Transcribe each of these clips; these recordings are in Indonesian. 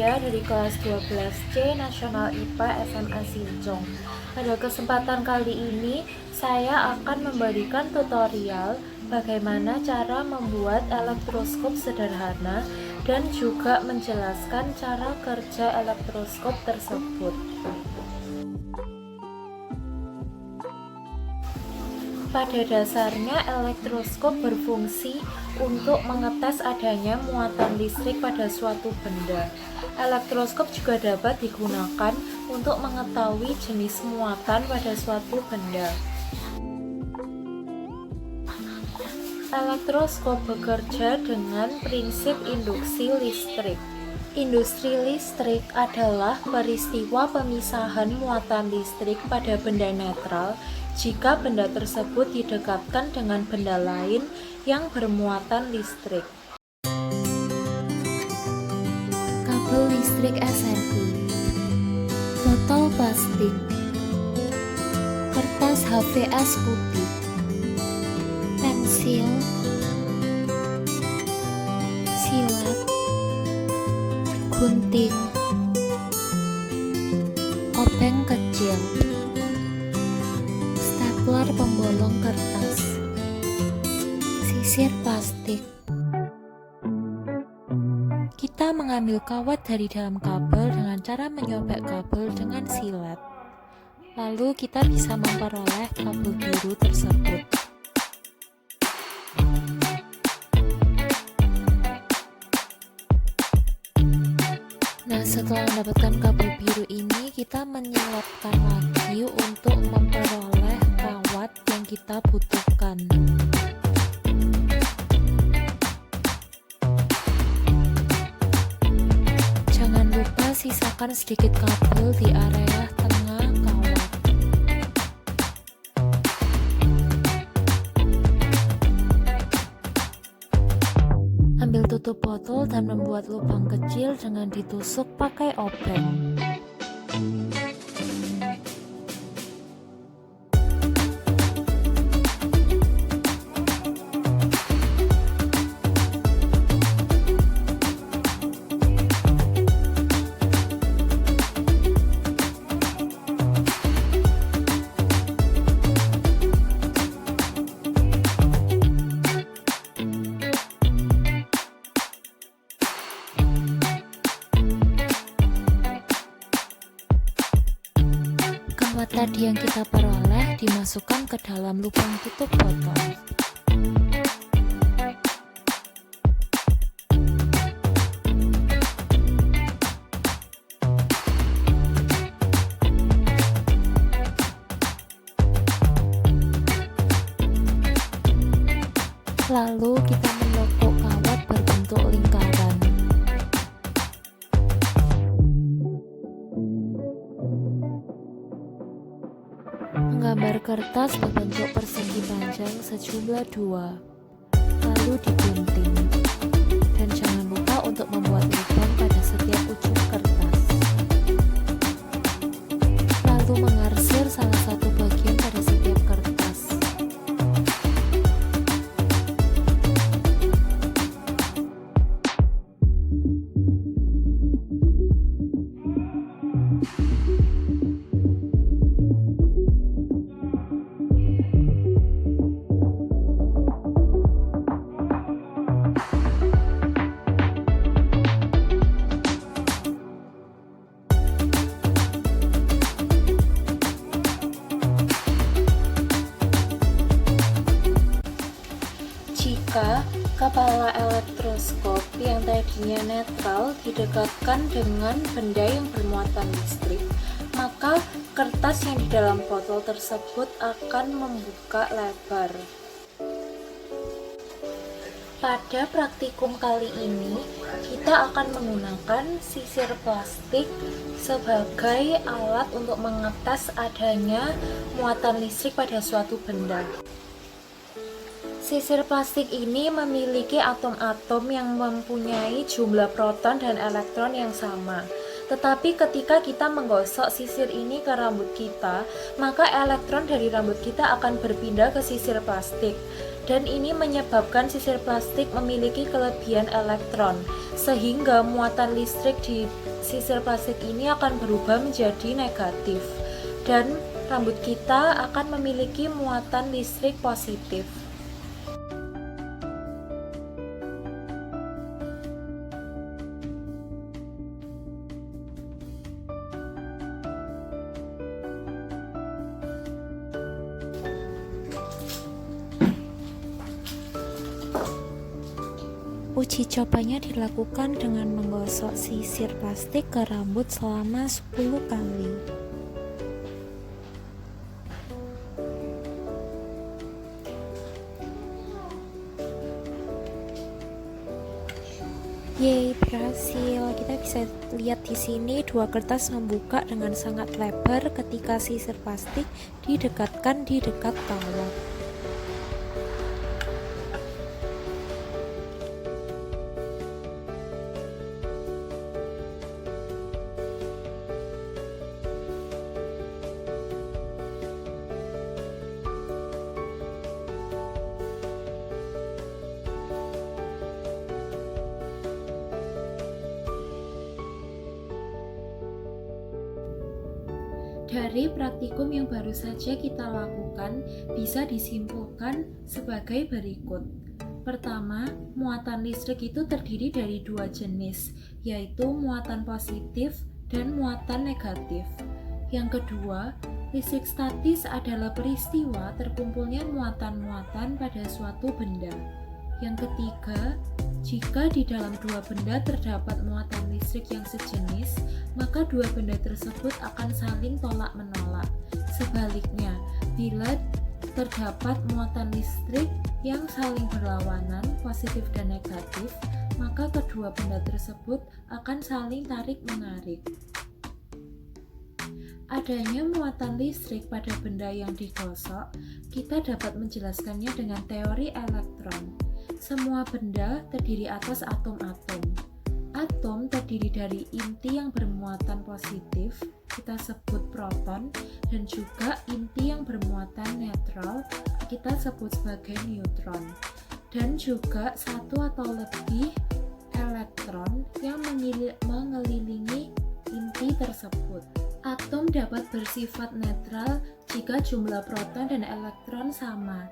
Cynthia dari kelas 12C Nasional IPA SMA Sincong. Pada kesempatan kali ini, saya akan memberikan tutorial bagaimana cara membuat elektroskop sederhana dan juga menjelaskan cara kerja elektroskop tersebut. Pada dasarnya, elektroskop berfungsi untuk mengetes adanya muatan listrik pada suatu benda. Elektroskop juga dapat digunakan untuk mengetahui jenis muatan pada suatu benda. Elektroskop bekerja dengan prinsip induksi listrik. Industri listrik adalah peristiwa pemisahan muatan listrik pada benda netral jika benda tersebut didekatkan dengan benda lain yang bermuatan listrik. Kabel listrik SRI, botol plastik, kertas HVS putih, pensil, silet, gunting, obeng kecil, stapler pembolong kertas, sisir plastik. Kita mengambil kawat dari dalam kabel dengan cara menyobek kabel dengan silet. Lalu kita bisa memperoleh kabel biru tersebut. Nah, setelah mendapatkan kabel biru ini, kita menyelotkan lagi untuk memperoleh kawat yang kita butuhkan. Jangan lupa sisakan sedikit kabel di area tengah kawat. Ambil tutup botol dan membuat lubang kecil dengan ditusuk pakai obeng. Kawat tadi yang kita peroleh dimasukkan ke dalam lubang tutup botol. Lalu kita menokok kawat berbentuk lingkaran. Menggambar kertas berbentuk persegi panjang sejumlah 2, lalu digunting. Dan jangan lupa untuk membuat lubang pada setiap ujung kertas. Lalu mengarsir salah satu bagian pada setiap kertas. Jika kepala elektroskop yang tadinya netral didekatkan dengan benda yang bermuatan listrik, maka kertas yang di dalam botol tersebut akan membuka lebar. Pada praktikum kali ini, kita akan menggunakan sisir plastik sebagai alat untuk mengetes adanya muatan listrik pada suatu benda. Sisir plastik ini memiliki atom-atom yang mempunyai jumlah proton dan elektron yang sama. Tetapi ketika kita menggosok sisir ini ke rambut kita, maka elektron dari rambut kita akan berpindah ke sisir plastik. Dan ini menyebabkan sisir plastik memiliki kelebihan elektron, sehingga muatan listrik di sisir plastik ini akan berubah menjadi negatif dan rambut kita akan memiliki muatan listrik positif. Uji cobanya dilakukan dengan menggosok sisir plastik ke rambut selama 10 kali. Yeay, berhasil. Kita bisa lihat di sini dua kertas membuka dengan sangat lebar ketika sisir plastik didekatkan di dekat kawat. Dari praktikum yang baru saja kita lakukan, bisa disimpulkan sebagai berikut. Pertama, muatan listrik itu terdiri dari dua jenis, yaitu muatan positif dan muatan negatif. Yang kedua, listrik statis adalah peristiwa terkumpulnya muatan-muatan pada suatu benda. Yang ketiga, jika di dalam dua benda terdapat muatan listrik yang sejenis, maka dua benda tersebut akan saling tolak-menolak. Sebaliknya, bila terdapat muatan listrik yang saling berlawanan, positif dan negatif, maka kedua benda tersebut akan saling tarik-menarik. Adanya muatan listrik pada benda yang digosok, kita dapat menjelaskannya dengan teori elektron. Semua benda terdiri atas atom-atom. Atom terdiri dari inti yang bermuatan positif, kita sebut proton, dan juga inti yang bermuatan netral, kita sebut sebagai neutron. Dan juga satu atau lebih elektron yang mengelilingi inti tersebut. Atom dapat bersifat netral jika jumlah proton dan elektron sama.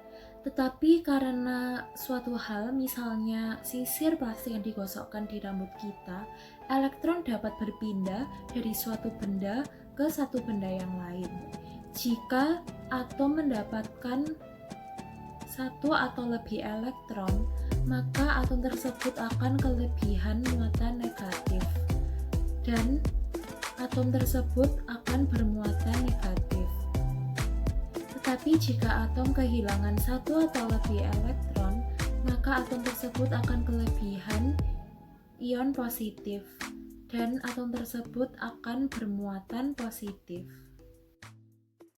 Tetapi karena suatu hal, misalnya sisir plastik yang digosokkan di rambut kita, elektron dapat berpindah dari suatu benda ke satu benda yang lain. Jika atom mendapatkan satu atau lebih elektron, maka atom tersebut akan kelebihan muatan negatif, dan atom tersebut akan bermuatan negatif. Tetapi jika atom kehilangan satu atau lebih elektron, maka atom tersebut akan kelebihan ion positif, dan atom tersebut akan bermuatan positif.